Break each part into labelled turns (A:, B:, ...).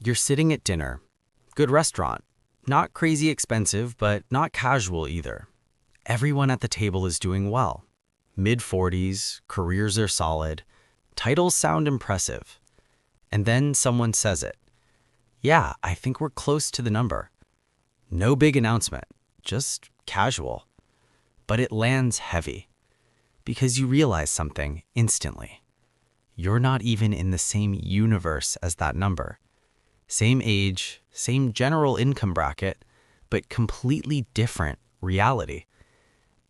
A: You're sitting at dinner. Good restaurant. Not crazy expensive, but not casual either. Everyone at the table is doing well. Mid-40s, careers are solid, titles sound impressive. And then someone says it. Yeah, I think we're close to the number. No big announcement, just casual. But it lands heavy because you realize something instantly. You're not even in the same universe as that number. Same age, same general income bracket, but completely different reality.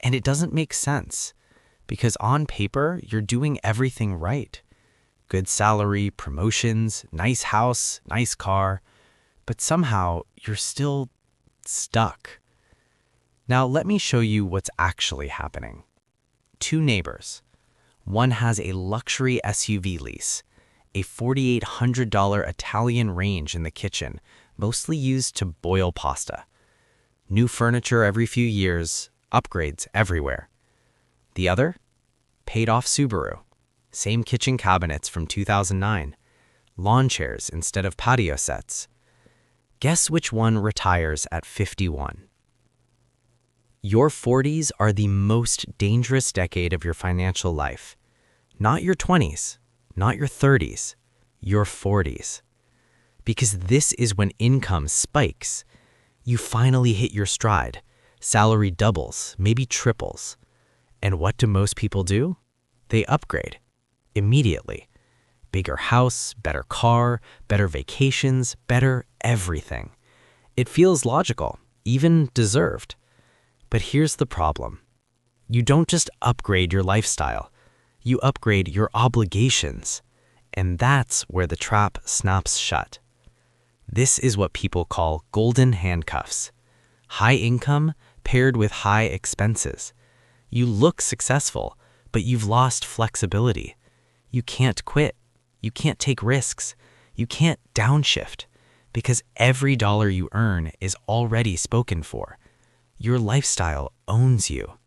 A: And it doesn't make sense because on paper, you're doing everything right. Good salary, promotions, nice house, nice car, but somehow you're still stuck. Now let me show you what's actually happening. Two neighbors. One has a luxury SUV lease, a $4,800 Italian range in the kitchen, mostly used to boil pasta. New furniture every few years, upgrades everywhere. The other? Paid off Subaru. Same kitchen cabinets from 2009. Lawn chairs instead of patio sets. Guess which one retires at 51? Your 40s are the most dangerous decade of your financial life. Not your 20s, not your 30s, your 40s. Because this is when income spikes. You finally hit your stride. Salary doubles, maybe triples. And what do most people do? They upgrade. Immediately. Bigger house, better car, better vacations, better everything. It feels logical, even deserved. But here's the problem. You don't just upgrade your lifestyle. You upgrade your obligations. And that's where the trap snaps shut. This is what people call golden handcuffs. High income paired with high expenses. You look successful, but you've lost flexibility. You can't quit. You can't take risks. You can't downshift because every dollar you earn is already spoken for. Your lifestyle owns you.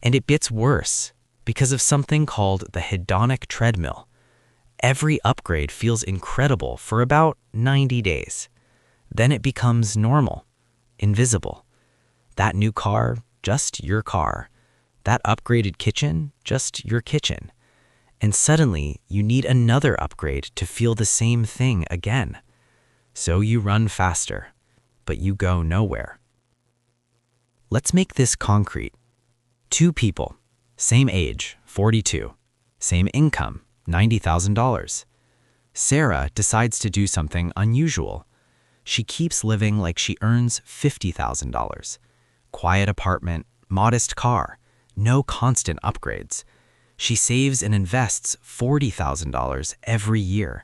A: And it gets worse because of something called the hedonic treadmill. Every upgrade feels incredible for about 90 days. Then it becomes normal, invisible. That new car, just your car. That upgraded kitchen, just your kitchen. And suddenly, you need another upgrade to feel the same thing again. So you run faster, but you go nowhere. Let's make this concrete. Two people, same age, 42, same income, $90,000. Sarah decides to do something unusual. She keeps living like she earns $50,000. Quiet apartment, modest car, no constant upgrades. She saves and invests $40,000 every year.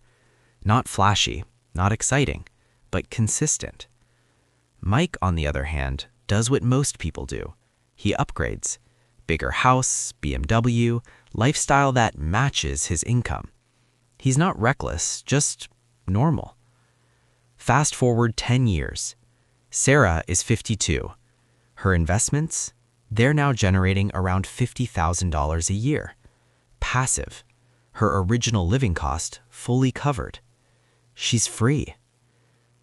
A: Not flashy, not exciting, but consistent. Mike, on the other hand, does what most people do. He upgrades. Bigger house, BMW, lifestyle that matches his income. He's not reckless, just normal. Fast forward 10 years. Sarah is 52. Her investments? They're now generating around $50,000 a year. Passive. Her original living cost fully covered. She's free.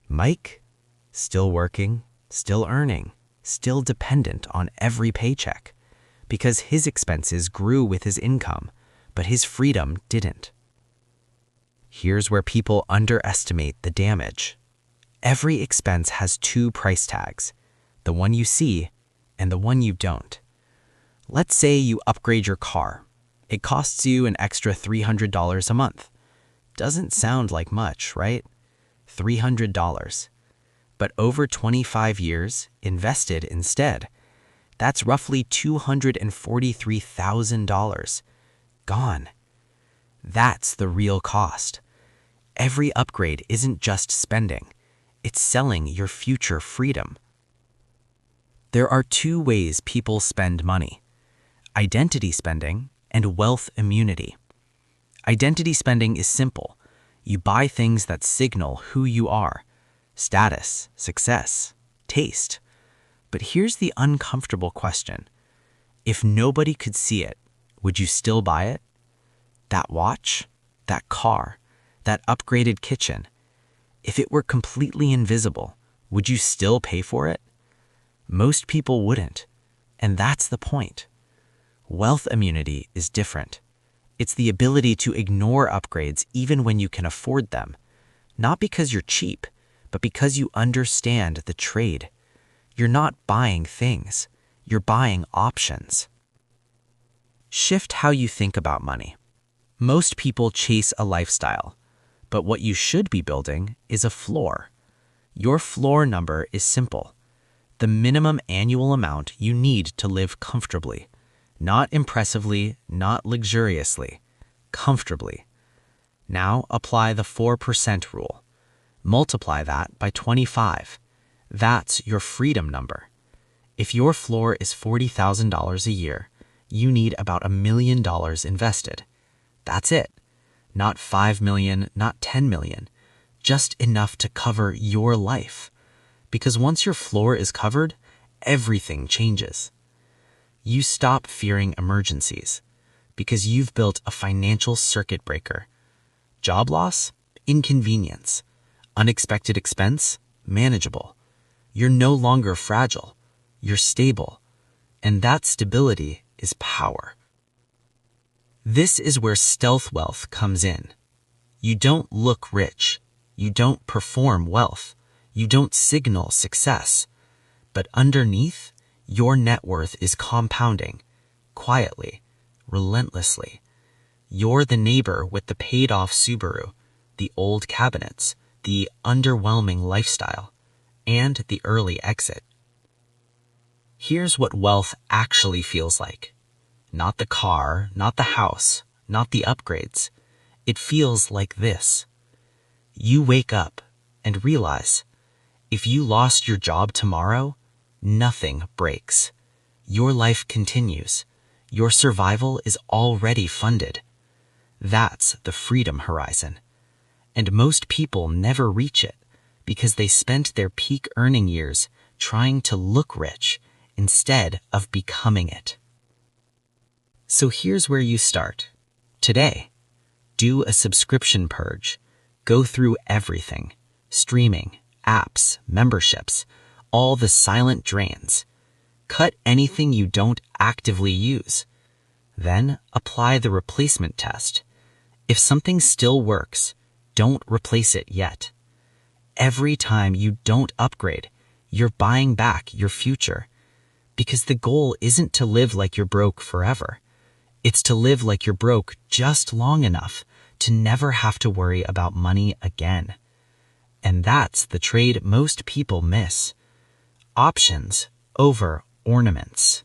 A: Mike? Still working, still earning, still dependent on every paycheck. Because his expenses grew with his income, but his freedom didn't. Here's where people underestimate the damage. Every expense has two price tags, the one you see and the one you don't. Let's say you upgrade your car. It costs you an extra $300 a month. Doesn't sound like much, right? $300. But over 25 years, invested instead, that's roughly $243,000. Gone. That's the real cost. Every upgrade isn't just spending. It's selling your future freedom. There are two ways people spend money: identity spending and wealth immunity. Identity spending is simple. You buy things that signal who you are: status, success, taste. But here's the uncomfortable question. If nobody could see it, would you still buy it? That watch, that car, that upgraded kitchen. If it were completely invisible, would you still pay for it? Most people wouldn't, and that's the point. Wealth immunity is different. It's the ability to ignore upgrades even when you can afford them, not because you're cheap, but because you understand the trade. You're not buying things, you're buying options. Shift how you think about money. Most people chase a lifestyle, but what you should be building is a floor. Your floor number is simple: the minimum annual amount you need to live comfortably. Not impressively, not luxuriously, comfortably. Now apply the 4% rule. Multiply that by 25. That's your freedom number. If your floor is $40,000 a year, you need about $1 million invested. That's it. Not 5 million, not 10 million. Just enough to cover your life. Because once your floor is covered, everything changes. You stop fearing emergencies because you've built a financial circuit breaker. Job loss? Inconvenience. Unexpected expense? Manageable. You're no longer fragile. You're stable. And that stability is power. This is where stealth wealth comes in. You don't look rich. You don't perform wealth. You don't signal success. But underneath, your net worth is compounding, quietly, relentlessly. You're the neighbor with the paid-off Subaru, the old cabinets, the underwhelming lifestyle, and the early exit. Here's what wealth actually feels like. Not the car, not the house, not the upgrades. It feels like this. You wake up and realize, if you lost your job tomorrow, nothing breaks. Your life continues. Your survival is already funded. That's the freedom horizon. And most people never reach it because they spent their peak earning years trying to look rich instead of becoming it. So here's where you start. Today, do a subscription purge. Go through everything: streaming, apps, memberships, all the silent drains. Cut anything you don't actively use. Then apply the replacement test. If something still works, don't replace it yet. Every time you don't upgrade, you're buying back your future. Because the goal isn't to live like you're broke forever. It's to live like you're broke just long enough to never have to worry about money again. And that's the trade most people miss. Options over ornaments.